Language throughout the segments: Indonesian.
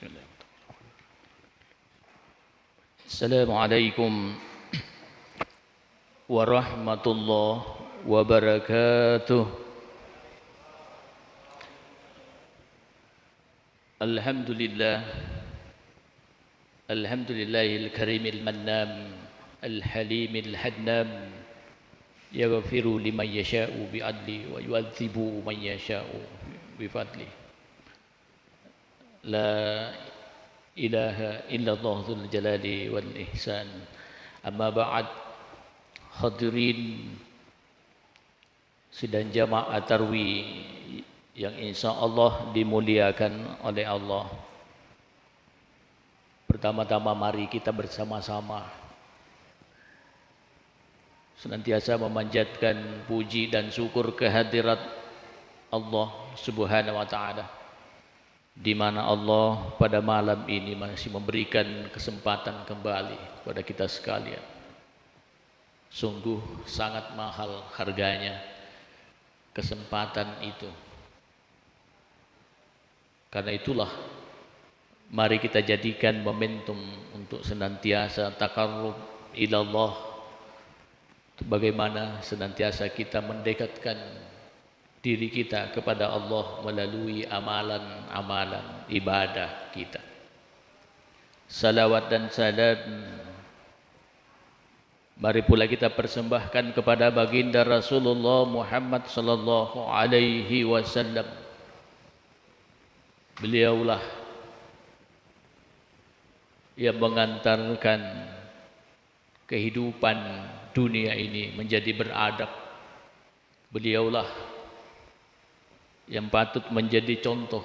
Bismillahirrahmanirrahim. Assalamualaikum warahmatullahi wabarakatuh. Alhamdulillah, alhamdulillahil karimil mannam, al-halimil hannam, yaghfiru liman yasha'u bi'adli wa yu'adzibu man yasha'u bifadli. La ilaha illallah dzul jalali wal ihsan. Amma ba'd. Hadirin sidang jamaah tarwih yang insyaallah dimuliakan oleh Allah. Pertama-tama mari kita bersama-sama senantiasa memanjatkan puji dan syukur kehadirat Allah Subhanahu wa taala, di mana Allah pada malam ini masih memberikan kesempatan kembali kepada kita sekalian. Sungguh sangat mahal harganya kesempatan itu. Karena itulah mari kita jadikan momentum untuk senantiasa taqarrub ilallah, bagaimana senantiasa kita mendekatkan diri kita kepada Allah melalui amalan-amalan ibadah kita. Salawat dan salam mari pula kita persembahkan kepada baginda Rasulullah Muhammad sallallahu alaihi wasallam. Beliaulah yang mengantarkan kehidupan dunia ini menjadi beradab. Beliaulah yang patut menjadi contoh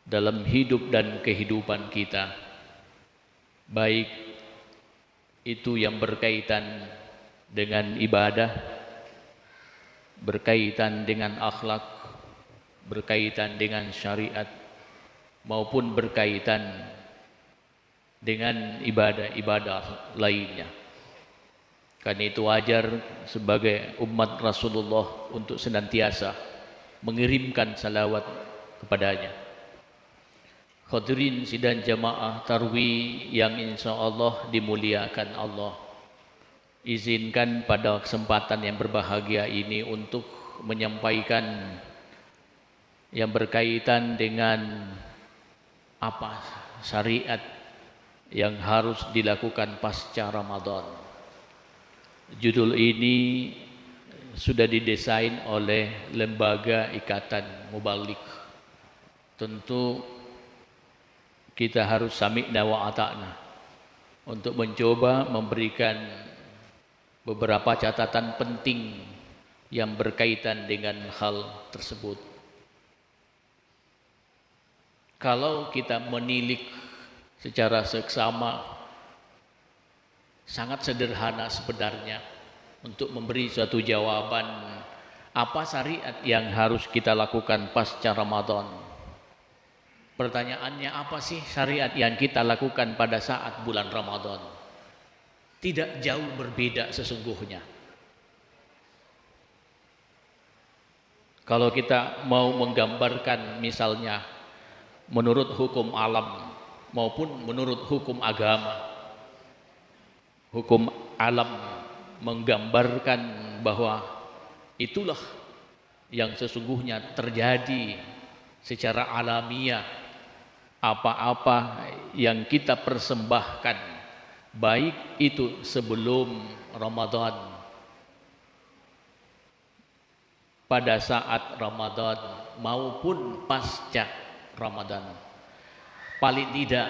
dalam hidup dan kehidupan kita, baik itu yang berkaitan dengan ibadah, berkaitan dengan akhlak, berkaitan dengan syariat, maupun berkaitan dengan ibadah-ibadah lainnya. Karena itu wajar sebagai umat Rasulullah untuk senantiasa mengirimkan salawat kepadanya. Hadirin sidang jamaah tarwih yang insyaallah dimuliakan Allah, izinkan pada kesempatan yang berbahagia ini untuk menyampaikan yang berkaitan dengan apa syariat yang harus dilakukan pasca Ramadan. Judul ini sudah didesain oleh Lembaga Ikatan Mubalik. Tentu kita harus sami'na wa ata'na untuk mencoba memberikan beberapa catatan penting yang berkaitan dengan hal tersebut. Kalau kita menilik secara seksama, sangat sederhana sebenarnya untuk memberi suatu jawaban apa syariat yang harus kita lakukan pasca Ramadan. Pertanyaannya, apa sih syariat yang kita lakukan pada saat bulan Ramadan? Tidak jauh berbeda sesungguhnya. Kalau kita mau menggambarkan misalnya menurut hukum alam maupun menurut hukum agama, hukum alam menggambarkan bahwa itulah yang sesungguhnya terjadi secara alamiah. Apa-apa yang kita persembahkan, baik itu sebelum Ramadan, pada saat Ramadan, maupun pasca Ramadan, paling tidak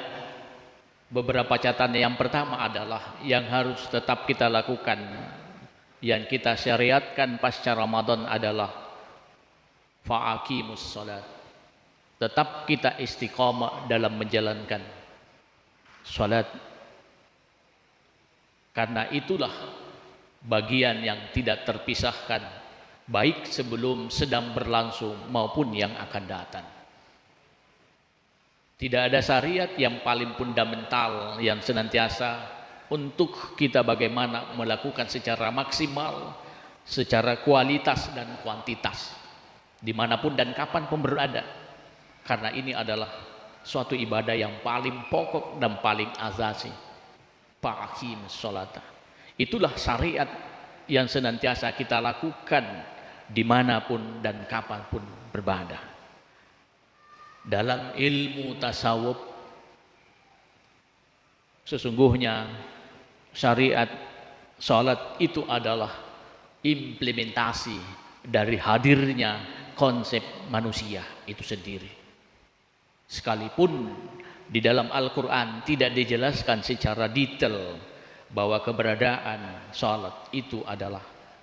beberapa catatan. Yang pertama adalah yang harus tetap kita lakukan, yang kita syariatkan pasca Ramadan adalah fa'aqimus shalat. Tetap kita istiqamah dalam menjalankan salat, karena itulah bagian yang tidak terpisahkan, baik sebelum, sedang berlangsung, maupun yang akan datang. Tidak ada syariat yang paling fundamental yang senantiasa untuk kita bagaimana melakukan secara maksimal, secara kualitas dan kuantitas, dimanapun dan kapan pun berada. Karena ini adalah suatu ibadah yang paling pokok dan paling asasi. Fa'aqim sholata. Itulah syariat yang senantiasa kita lakukan dimanapun dan kapanpun beribadah. Dalam ilmu tasawuf, sesungguhnya syariat sholat itu adalah implementasi dari hadirnya konsep manusia itu sendiri. Sekalipun di dalam Al-Quran tidak dijelaskan secara detail bahwa keberadaan sholat itu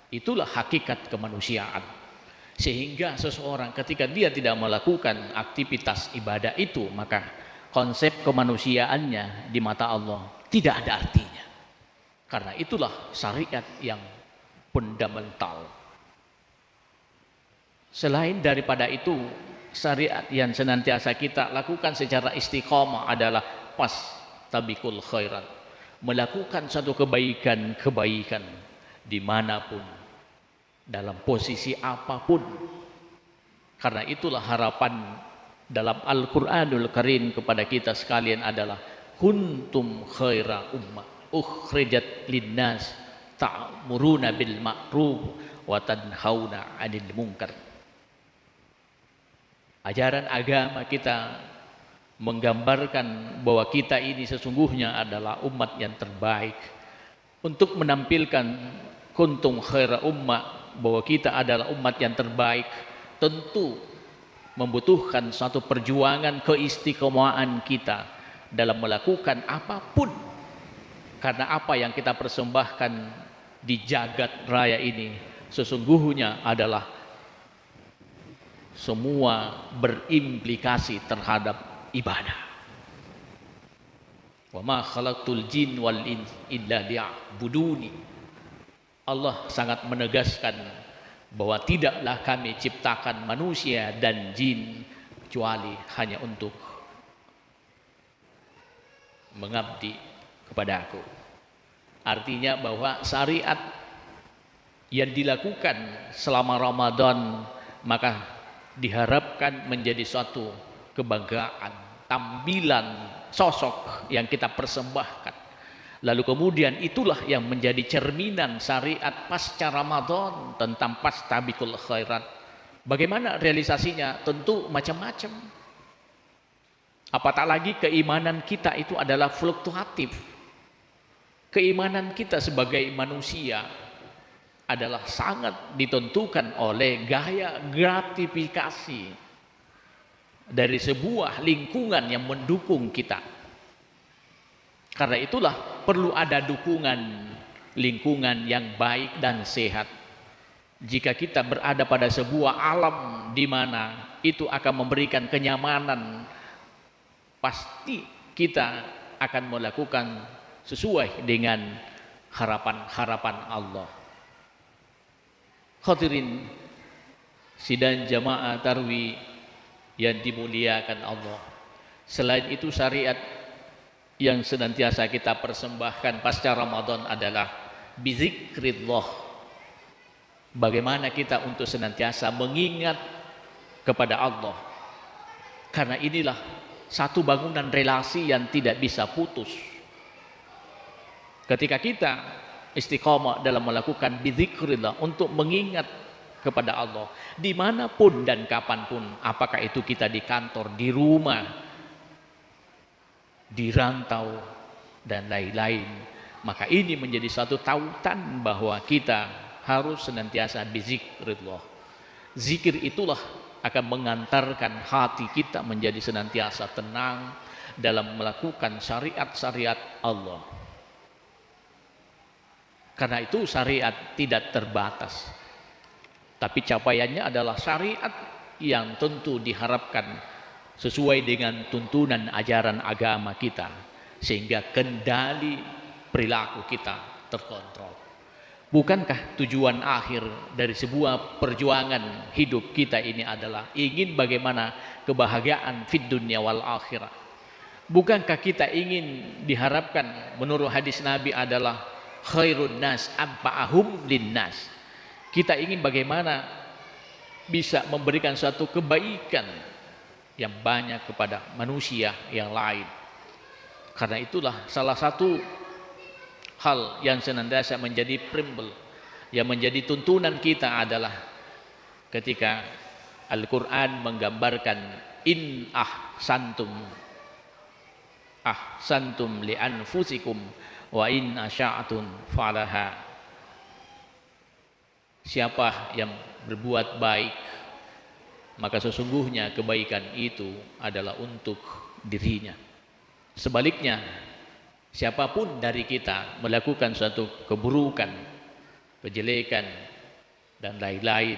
itulah hakikat kemanusiaan, sehingga seseorang ketika dia tidak melakukan aktivitas ibadah itu, maka konsep kemanusiaannya di mata Allah tidak ada artinya. Karena itulah syariat yang fundamental. Selain daripada itu, syariat yang senantiasa kita lakukan secara istiqamah adalah fastabiqul khairat, melakukan satu kebaikan dimanapun, dalam posisi apapun. Karena itulah harapan dalam Al-Quranul Karim kepada kita sekalian adalah kuntum khaira ummah ukhrijat linnas ta'muruna bil ma'ruf wa tanhauna 'anil munkar. Ajaran agama kita menggambarkan bahwa kita ini sesungguhnya adalah umat yang terbaik. Untuk menampilkan kuntum khaira ummah, bahwa kita adalah umat yang terbaik, tentu membutuhkan satu perjuangan keistiqomahan kita dalam melakukan apapun. Karena apa yang kita persembahkan di jagat raya ini sesungguhnya adalah semua berimplikasi terhadap ibadah. Wa ma khalaqtul jin wal ins illa liya'buduni. Allah sangat menegaskan bahwa tidaklah kami ciptakan manusia dan jin kecuali hanya untuk mengabdi kepada Aku. Artinya bahwa syariat yang dilakukan selama Ramadan maka diharapkan menjadi suatu kebanggaan, tampilan sosok yang kita persembahkan. Lalu kemudian itulah yang menjadi cerminan syariat pasca Ramadan tentang fastabiqul khairat. Bagaimana realisasinya? Tentu macam-macam. Apatah lagi keimanan kita itu adalah fluktuatif. Keimanan kita sebagai manusia adalah sangat ditentukan oleh gaya gratifikasi dari sebuah lingkungan yang mendukung kita. Karena itulah perlu ada dukungan lingkungan yang baik dan sehat. Jika kita berada pada sebuah alam di mana itu akan memberikan kenyamanan, pasti kita akan melakukan sesuai dengan harapan-harapan Allah. Hadirin sidang jamaah tarwi yang dimuliakan Allah. Selain itu syariat yang senantiasa kita persembahkan pasca Ramadan adalah bizikrillah. Bagaimana kita untuk senantiasa mengingat kepada Allah. Karena inilah satu bangunan relasi yang tidak bisa putus. Ketika kita istiqamah dalam melakukan bizikrillah untuk mengingat kepada Allah dimanapun dan kapanpun, apakah itu kita di kantor, di rumah, di rantau dan lain-lain, maka ini menjadi satu tautan bahwa kita harus senantiasa bizikrillah. Zikir itulah akan mengantarkan hati kita menjadi senantiasa tenang dalam melakukan syariat-syariat Allah. Karena itu syariat tidak terbatas, tapi capaiannya adalah syariat yang tentu diharapkan sesuai dengan tuntunan ajaran agama kita, sehingga kendali perilaku kita terkontrol. Bukankah tujuan akhir dari sebuah perjuangan hidup kita ini adalah ingin bagaimana kebahagiaan fid dunya wal akhirah? Bukankah kita ingin diharapkan menurut hadis Nabi adalah khairun nas anfa'ahum linnas. Kita ingin bagaimana bisa memberikan suatu kebaikan yang banyak kepada manusia yang lain. Karena itulah salah satu hal yang senantiasa menjadi primbel, yang menjadi tuntunan kita adalah ketika Al-Quran menggambarkan in ahsantum li anfusikum wa in asya'tum falaha. Siapa yang berbuat baik, maka sesungguhnya kebaikan itu adalah untuk dirinya. Sebaliknya, siapapun dari kita melakukan suatu keburukan, kejelekan, dan lain-lain,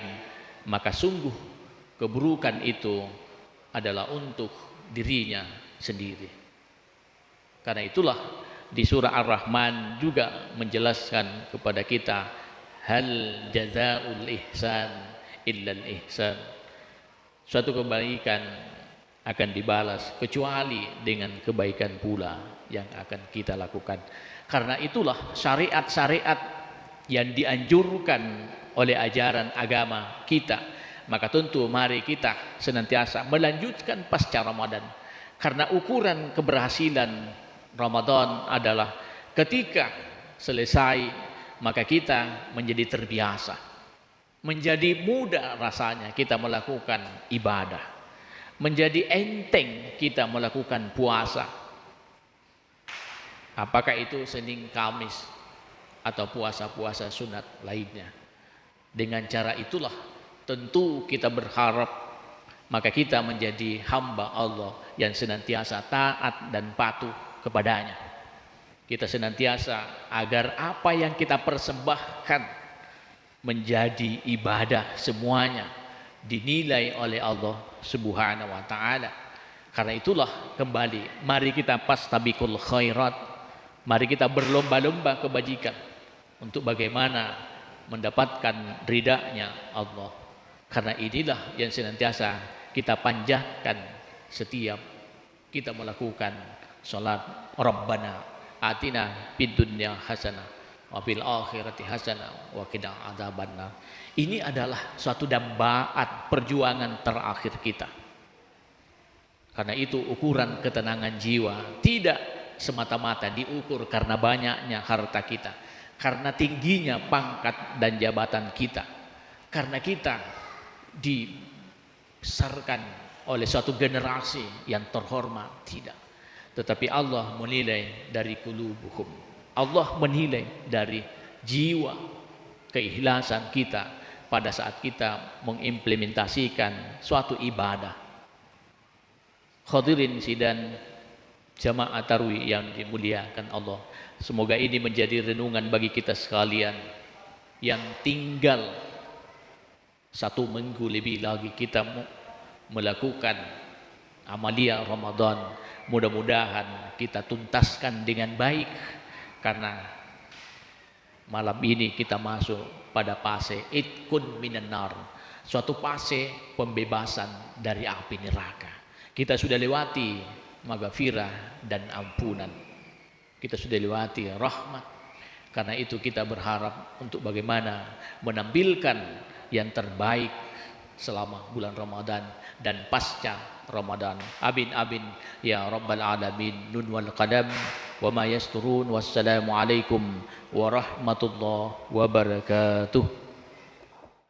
maka sungguh keburukan itu adalah untuk dirinya sendiri. Karena itulah di surah Ar-Rahman juga menjelaskan kepada kita, hal jazaa'ul ihsan illal ihsan. Suatu kebaikan akan dibalas kecuali dengan kebaikan pula yang akan kita lakukan. Karena itulah syariat-syariat yang dianjurkan oleh ajaran agama kita, maka tentu mari kita senantiasa melanjutkan pasca Ramadan. Karena ukuran keberhasilan Ramadan adalah ketika selesai maka kita menjadi terbiasa, menjadi mudah rasanya kita melakukan ibadah, menjadi enteng kita melakukan puasa, apakah itu Senin, Kamis, atau puasa-puasa sunat lainnya. Dengan cara itulah tentu kita berharap maka kita menjadi hamba Allah yang senantiasa taat dan patuh kepadanya. Kita senantiasa agar apa yang kita persembahkan menjadi ibadah semuanya dinilai oleh Allah Subhanahu wa taala. Karena itulah kembali mari kita fastabiqul khairat, mari kita berlomba-lomba kebajikan untuk bagaimana mendapatkan ridanya Allah. Karena inilah yang senantiasa kita panjatkan setiap kita melakukan salat. Rabbana atina fid dunya hasanah wa fil akhirati hasanah wa qina adzabannar. Ini adalah suatu dambaan perjuangan terakhir kita. Karena itu ukuran ketenangan jiwa tidak semata-mata diukur karena banyaknya harta kita, karena tingginya pangkat dan jabatan kita, karena kita dibesarkan oleh suatu generasi yang terhormat, tidak. Tetapi Allah menilai dari qulubuhum, Allah menilai dari jiwa, keikhlasan kita pada saat kita mengimplementasikan suatu ibadah. Hadirin sidang jamaah tarawih yang dimuliakan Allah, semoga ini menjadi renungan bagi kita sekalian yang tinggal 1 minggu lebih lagi kita melakukan amalia Ramadan. Mudah-mudahan kita tuntaskan dengan baik, karena malam ini kita masuk pada fase itqun minan nar, suatu fase pembebasan dari api neraka. Kita sudah lewati maghfirah dan ampunan, kita sudah lewati rahmat. Karena itu kita berharap untuk bagaimana menampilkan yang terbaik selama bulan Ramadan dan pasca Ramadan. Amin amin ya rabbal alamin. Nun wal qadam wa ma yasturun. Wassalamu alaikum warahmatullahi wabarakatuh.